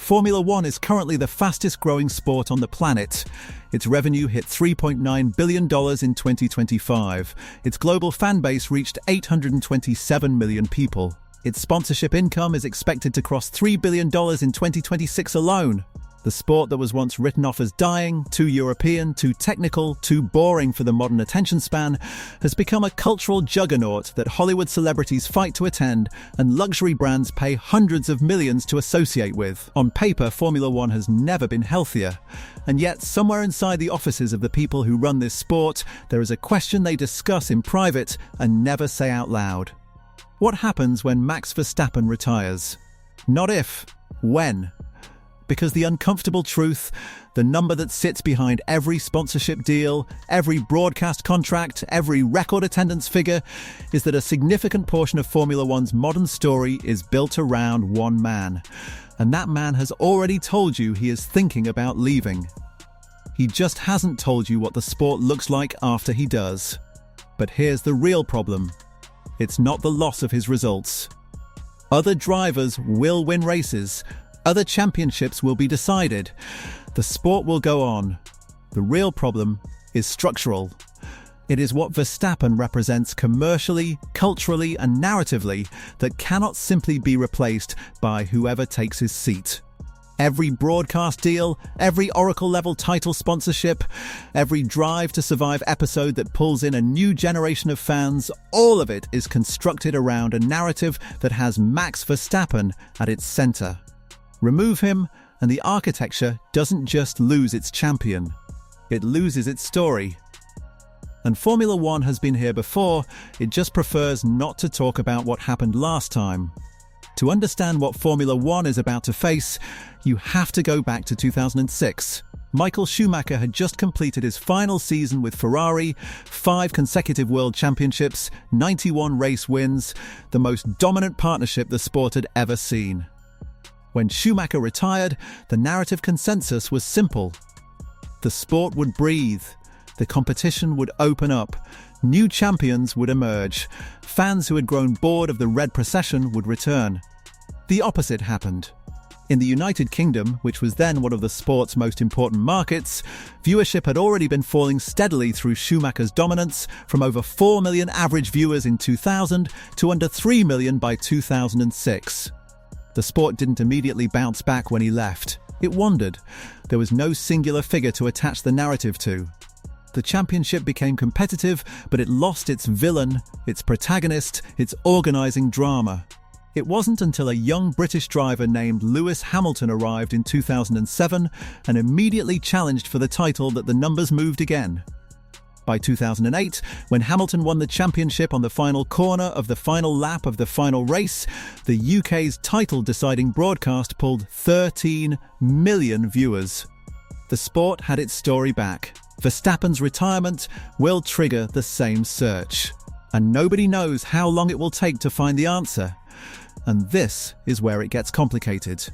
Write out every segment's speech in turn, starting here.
Formula One is currently the fastest-growing sport on the planet. Its revenue hit $3.9 billion in 2025. Its global fan base reached 827 million people. Its sponsorship income is expected to cross $3 billion in 2026 alone. The sport that was once written off as dying, too European, too technical, too boring for the modern attention span, has become a cultural juggernaut that Hollywood celebrities fight to attend and luxury brands pay hundreds of millions to associate with. On paper, Formula One has never been healthier. And yet, somewhere inside the offices of the people who run this sport, there is a question they discuss in private and never say out loud. What happens when Max Verstappen retires? Not if, when. Because the uncomfortable truth, the number that sits behind every sponsorship deal, every broadcast contract, every record attendance figure, is that a significant portion of Formula One's modern story is built around one man. And that man has already told you he is thinking about leaving. He just hasn't told you what the sport looks like after he does. But here's the real problem. It's not the loss of his results. Other drivers will win races. Other championships will be decided. The sport will go on. The real problem is structural. It is what Verstappen represents commercially, culturally, and narratively that cannot simply be replaced by whoever takes his seat. Every broadcast deal, every Oracle-level title sponsorship, every Drive to Survive episode that pulls in a new generation of fans, all of it is constructed around a narrative that has Max Verstappen at its center. Remove him, and the architecture doesn't just lose its champion, it loses its story. And Formula One has been here before, it just prefers not to talk about what happened last time. To understand what Formula One is about to face, you have to go back to 2006. Michael Schumacher had just completed his final season with Ferrari, 5 consecutive world championships, 91 race wins, the most dominant partnership the sport had ever seen. When Schumacher retired, the narrative consensus was simple. The sport would breathe, the competition would open up, new champions would emerge, fans who had grown bored of the red procession would return. The opposite happened. In the United Kingdom, which was then one of the sport's most important markets, viewership had already been falling steadily through Schumacher's dominance, from over 4 million average viewers in 2000 to under 3 million by 2006. The sport didn't immediately bounce back when he left. It wandered. There was no singular figure to attach the narrative to. The championship became competitive, but it lost its villain, its protagonist, its organising drama. It wasn't until a young British driver named Lewis Hamilton arrived in 2007 and immediately challenged for the title that the numbers moved again. By 2008, when Hamilton won the championship on the final corner of the final lap of the final race, the UK's title-deciding broadcast pulled 13 million viewers. The sport had its story back. Verstappen's retirement will trigger the same search. And nobody knows how long it will take to find the answer. And this is where it gets complicated.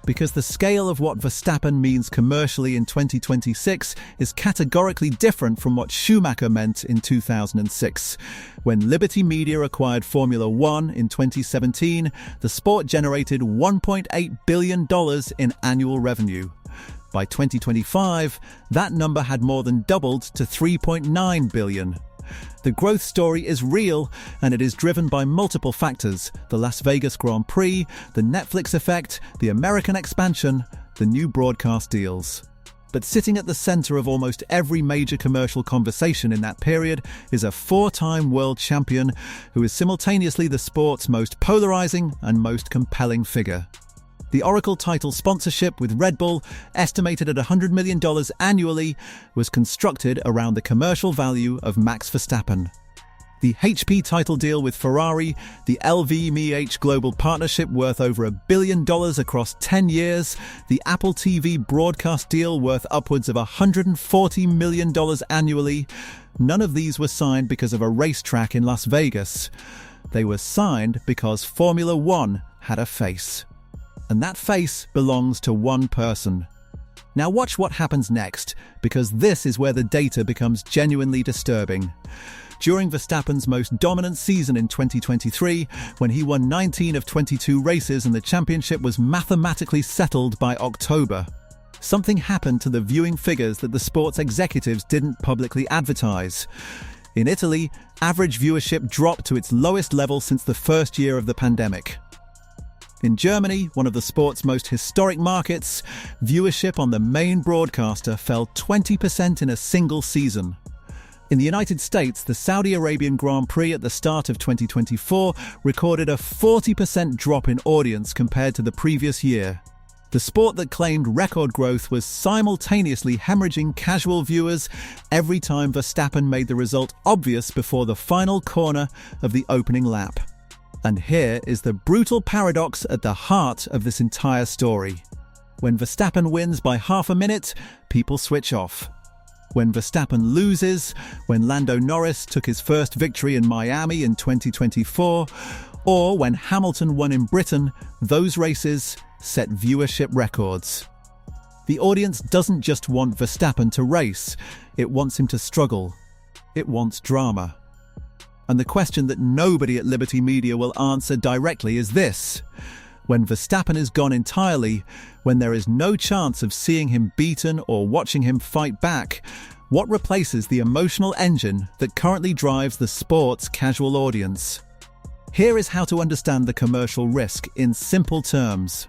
Because the scale of what Verstappen means commercially in 2026 is categorically different from what Schumacher meant in 2006. When Liberty Media acquired Formula One in 2017, the sport generated $1.8 billion in annual revenue. By 2025, that number had more than doubled to $3.9 billion. The growth story is real, and it is driven by multiple factors: the Las Vegas Grand Prix, the Netflix effect, the American expansion, the new broadcast deals. But sitting at the center of almost every major commercial conversation in that period is a 4-time world champion who is simultaneously the sport's most polarizing and most compelling figure. The Oracle title sponsorship with Red Bull, estimated at $100 million annually, was constructed around the commercial value of Max Verstappen. The HP title deal with Ferrari, the LVMH global partnership worth over $1 billion across 10 years, the Apple TV broadcast deal worth upwards of $140 million annually, none of these were signed because of a racetrack in Las Vegas. They were signed because Formula One had a face. And that face belongs to one person: Now watch what happens next, because this is where the data becomes genuinely disturbing. During Verstappen's most dominant season in 2023, when he won 19 of 22 races and the championship was mathematically settled by October, something happened to the viewing figures that the sports executives didn't publicly advertise. In Italy, average viewership dropped to its lowest level since the first year of the pandemic. In Germany, one of the sport's most historic markets, viewership on the main broadcaster fell 20% in a single season. In the United States, the Saudi Arabian Grand Prix at the start of 2024 recorded a 40% drop in audience compared to the previous year. The sport that claimed record growth was simultaneously hemorrhaging casual viewers every time Verstappen made the result obvious before the final corner of the opening lap. And here is the brutal paradox at the heart of this entire story. When Verstappen wins by half a minute, people switch off. When Verstappen loses, when Lando Norris took his first victory in Miami in 2024, or when Hamilton won in Britain, those races set viewership records. The audience doesn't just want Verstappen to race, it wants him to struggle. It wants drama. And the question that nobody at Liberty Media will answer directly is this: when Verstappen is gone entirely, when there is no chance of seeing him beaten or watching him fight back, what replaces the emotional engine that currently drives the sport's casual audience? Here is how to understand the commercial risk in simple terms.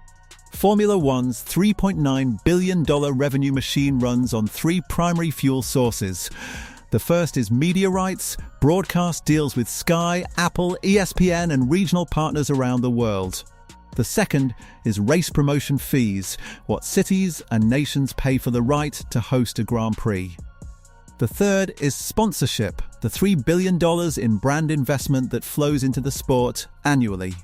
Formula One's $3.9 billion revenue machine runs on three primary fuel sources. The first is media rights, broadcast deals with Sky, Apple, ESPN, and regional partners around the world. The second is race promotion fees, what cities and nations pay for the right to host a Grand Prix. The third is sponsorship, the $3 billion in brand investment that flows into the sport annually.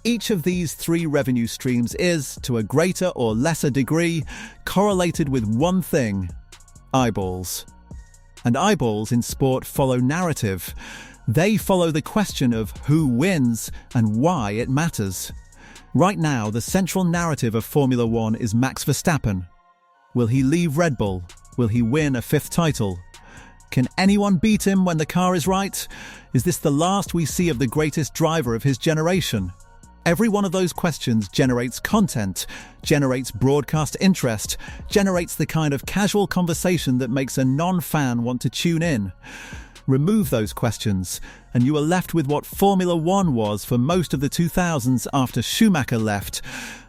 Each of these three revenue streams is, to a greater or lesser degree, correlated with one thing: eyeballs. And eyeballs in sport follow narrative. They follow the question of who wins and why it matters. Right now, the central narrative of Formula One is Max Verstappen. Will he leave Red Bull? Will he win a fifth title? Can anyone beat him when the car is right? Is this the last we see of the greatest driver of his generation? Every one of those questions generates content, generates broadcast interest, generates the kind of casual conversation that makes a non-fan want to tune in. Remove those questions, and you are left with what Formula One was for most of the 2000s after Schumacher left: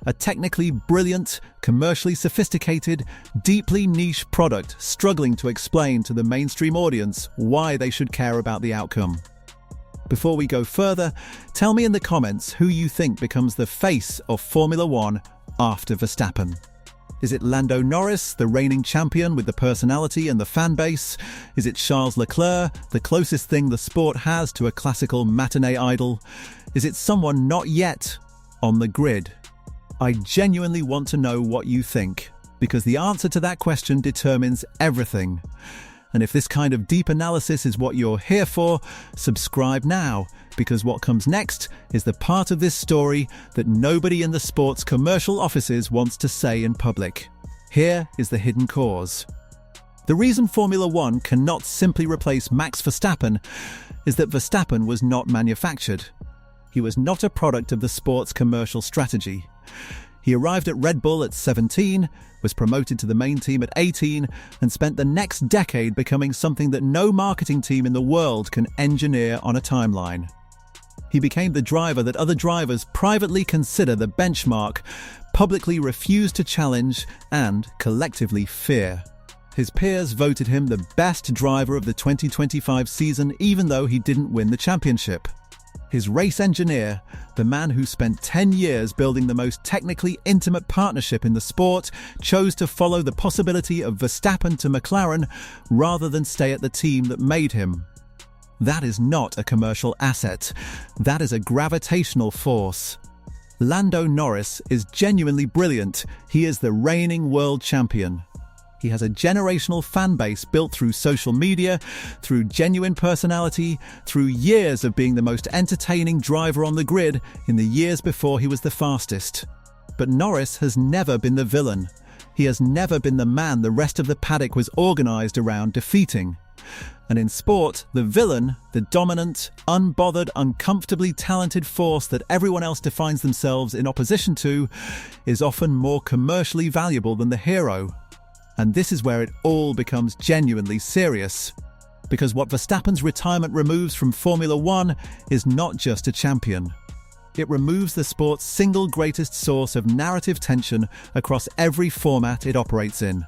a technically brilliant, commercially sophisticated, deeply niche product struggling to explain to the mainstream audience why they should care about the outcome. Before we go further, tell me in the comments who you think becomes the face of Formula One after Verstappen. Is it Lando Norris, the reigning champion with the personality and the fan base? Is it Charles Leclerc, the closest thing the sport has to a classical matinee idol? Is it someone not yet on the grid? I genuinely want to know what you think, because the answer to that question determines everything. And if this kind of deep analysis is what you're here for, subscribe now, because what comes next is the part of this story that nobody in the sport's commercial offices wants to say in public. Here is the hidden cause. The reason Formula One cannot simply replace Max Verstappen is that Verstappen was not manufactured. He was not a product of the sport's commercial strategy. He arrived at Red Bull at 17, was promoted to the main team at 18, and spent the next decade becoming something that no marketing team in the world can engineer on a timeline. He became the driver that other drivers privately consider the benchmark, publicly refuse to challenge, and collectively fear. His peers voted him the best driver of the 2025 season, even though he didn't win the championship. His race engineer, the man who spent 10 years building the most technically intimate partnership in the sport, chose to follow the possibility of Verstappen to McLaren rather than stay at the team that made him. That is not a commercial asset. That is a gravitational force. Lando Norris is genuinely brilliant. He is the reigning world champion. He has a generational fan base built through social media, through genuine personality, through years of being the most entertaining driver on the grid in the years before he was the fastest. But Norris has never been the villain. He has never been the man the rest of the paddock was organized around defeating. And in sport, the villain, the dominant, unbothered, uncomfortably talented force that everyone else defines themselves in opposition to, is often more commercially valuable than the hero. And this is where it all becomes genuinely serious. Because what Verstappen's retirement removes from Formula One is not just a champion. It removes the sport's single greatest source of narrative tension across every format it operates in.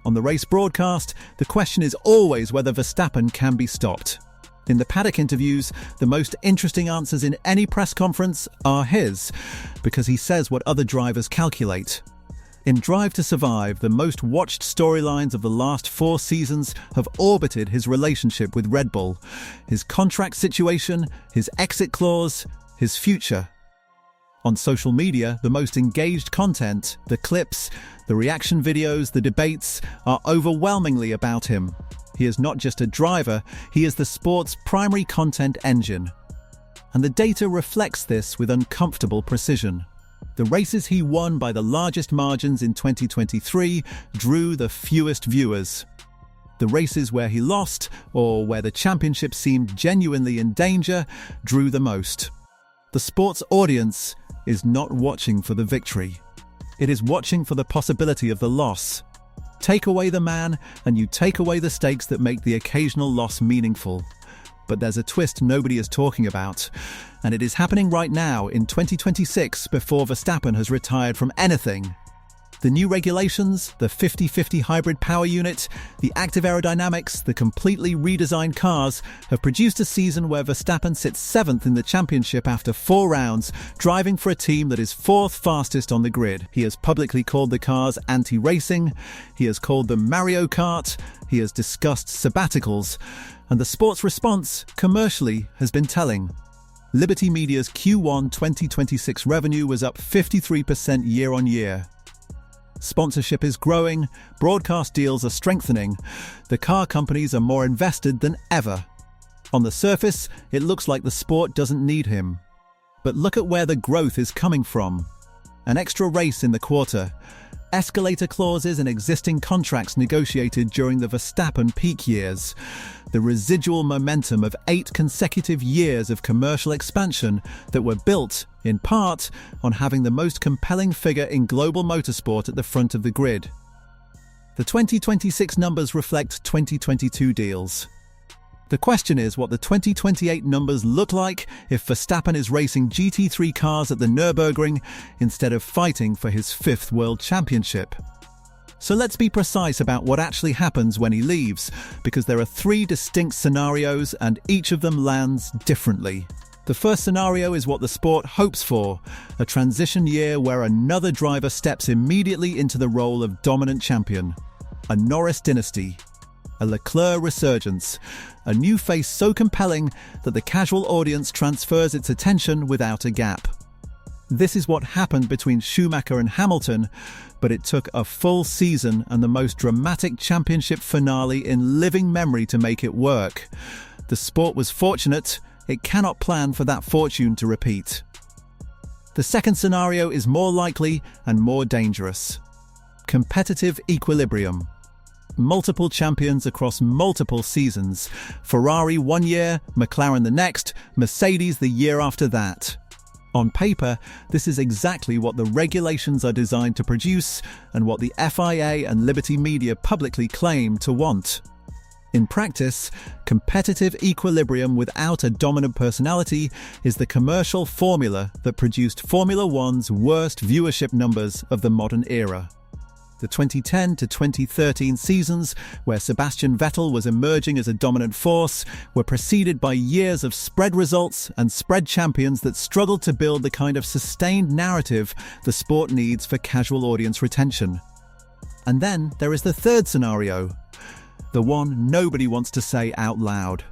On the race broadcast, the question is always whether Verstappen can be stopped. In the paddock interviews, the most interesting answers in any press conference are his, because he says what other drivers calculate. In Drive to Survive, the most watched storylines of the last 4 seasons have orbited his relationship with Red Bull, his contract situation, his exit clause, his future. On social media, the most engaged content, the clips, the reaction videos, the debates, are overwhelmingly about him. He is not just a driver, he is the sport's primary content engine. And the data reflects this with uncomfortable precision. The races he won by the largest margins in 2023 drew the fewest viewers. The races where he lost, or where the championship seemed genuinely in danger, drew the most. The sport's audience is not watching for the victory. It is watching for the possibility of the loss. Take away the man, and you take away the stakes that make the occasional loss meaningful. But there's a twist nobody is talking about, and it is happening right now in 2026 before Verstappen has retired from anything. The new regulations, the 50-50 hybrid power unit, the active aerodynamics, the completely redesigned cars have produced a season where Verstappen sits 7th in the championship after 4 rounds, driving for a team that is 4th fastest on the grid. He has publicly called the cars anti-racing, he has called them Mario Kart, he has discussed sabbaticals, and the sport's response, commercially, has been telling. Liberty Media's Q1 2026 revenue was up 53% year-on-year. Sponsorship is growing, broadcast deals are strengthening, the car companies are more invested than ever. On the surface, it looks like the sport doesn't need him. But look at where the growth is coming from. An extra race in the quarter, escalator clauses in existing contracts negotiated during the Verstappen peak years, the residual momentum of 8 consecutive years of commercial expansion that were built, in part, on having the most compelling figure in global motorsport at the front of the grid. The 2026 numbers reflect 2022 deals. The question is what the 2028 numbers look like if Verstappen is racing GT3 cars at the Nürburgring instead of fighting for his 5th world championship. So let's be precise about what actually happens when he leaves, because there are 3 distinct scenarios and each of them lands differently. The first scenario is what the sport hopes for, a transition year where another driver steps immediately into the role of dominant champion. A Norris dynasty. A Leclerc resurgence, a new face so compelling that the casual audience transfers its attention without a gap. This is what happened between Schumacher and Hamilton, but it took a full season and the most dramatic championship finale in living memory to make it work. The sport was fortunate, it cannot plan for that fortune to repeat. The second scenario is more likely and more dangerous. Competitive equilibrium. Multiple champions across multiple seasons. Ferrari 1 year, McLaren the next, Mercedes the year after that. On paper, this is exactly what the regulations are designed to produce and what the FIA and Liberty Media publicly claim to want. In practice, competitive equilibrium without a dominant personality is the commercial formula that produced Formula One's worst viewership numbers of the modern era. The 2010 to 2013 seasons, where Sebastian Vettel was emerging as a dominant force, were preceded by years of spread results and spread champions that struggled to build the kind of sustained narrative the sport needs for casual audience retention. And then there is the third scenario, the one nobody wants to say out loud.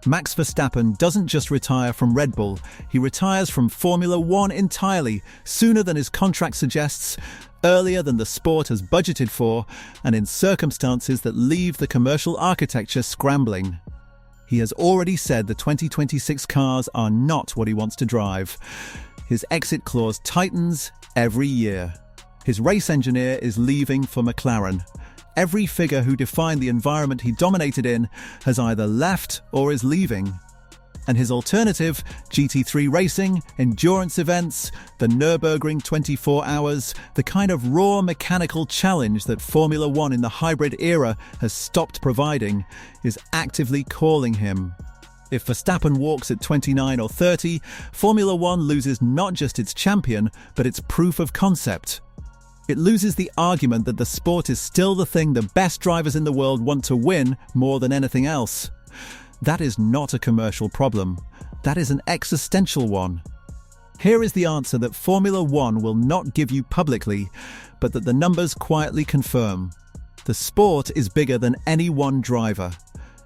Max Verstappen doesn't just retire from Red Bull, he retires from Formula One entirely, sooner than his contract suggests, earlier than the sport has budgeted for, and in circumstances that leave the commercial architecture scrambling. He has already said the 2026 cars are not what he wants to drive. His exit clause tightens every year. His race engineer is leaving for McLaren. Every figure who defined the environment he dominated in has either left or is leaving. And his alternative, GT3 racing, endurance events, the Nürburgring 24 hours, the kind of raw mechanical challenge that Formula One in the hybrid era has stopped providing, is actively calling him. If Verstappen walks at 29 or 30, Formula One loses not just its champion, but its proof of concept. It loses the argument that the sport is still the thing the best drivers in the world want to win more than anything else. That is not a commercial problem. That is an existential one. Here is the answer that Formula One will not give you publicly, but that the numbers quietly confirm. The sport is bigger than any one driver.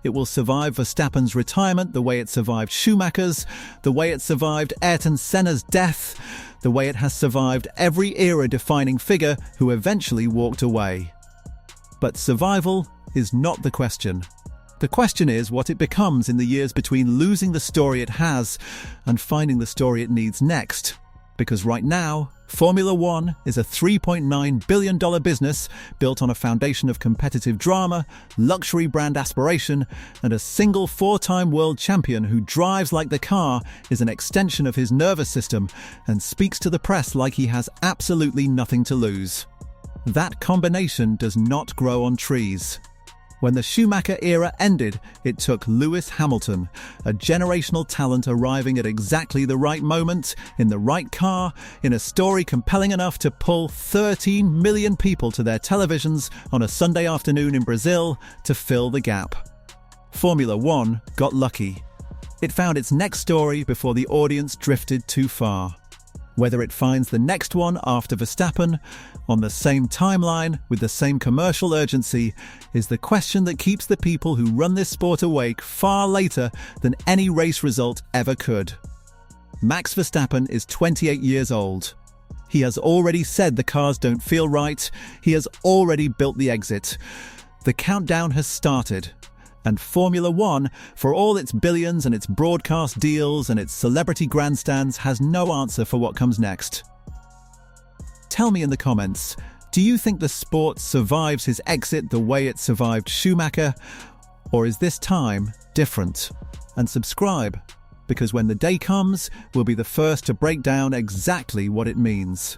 It will survive Verstappen's retirement the way it survived Schumacher's, the way it survived Ayrton Senna's death, the way it has survived every era-defining figure who eventually walked away. But survival is not the question. The question is what it becomes in the years between losing the story it has and finding the story it needs next. Because right now, Formula One is a $3.9 billion business built on a foundation of competitive drama, luxury brand aspiration, and a single four-time world champion who drives like the car is an extension of his nervous system and speaks to the press like he has absolutely nothing to lose. That combination does not grow on trees. When the Schumacher era ended, it took Lewis Hamilton, a generational talent arriving at exactly the right moment, in the right car, in a story compelling enough to pull 13 million people to their televisions on a Sunday afternoon in Brazil to fill the gap. Formula One got lucky. It found its next story before the audience drifted too far. Whether it finds the next one after Verstappen, on the same timeline, with the same commercial urgency, is the question that keeps the people who run this sport awake far later than any race result ever could. Max Verstappen is 28 years old. He has already said the cars don't feel right. He has already built the exit. The countdown has started. And Formula One, for all its billions and its broadcast deals and its celebrity grandstands, has no answer for what comes next. Tell me in the comments, do you think the sport survives his exit the way it survived Schumacher? Or is this time different? And subscribe, because when the day comes, we'll be the first to break down exactly what it means.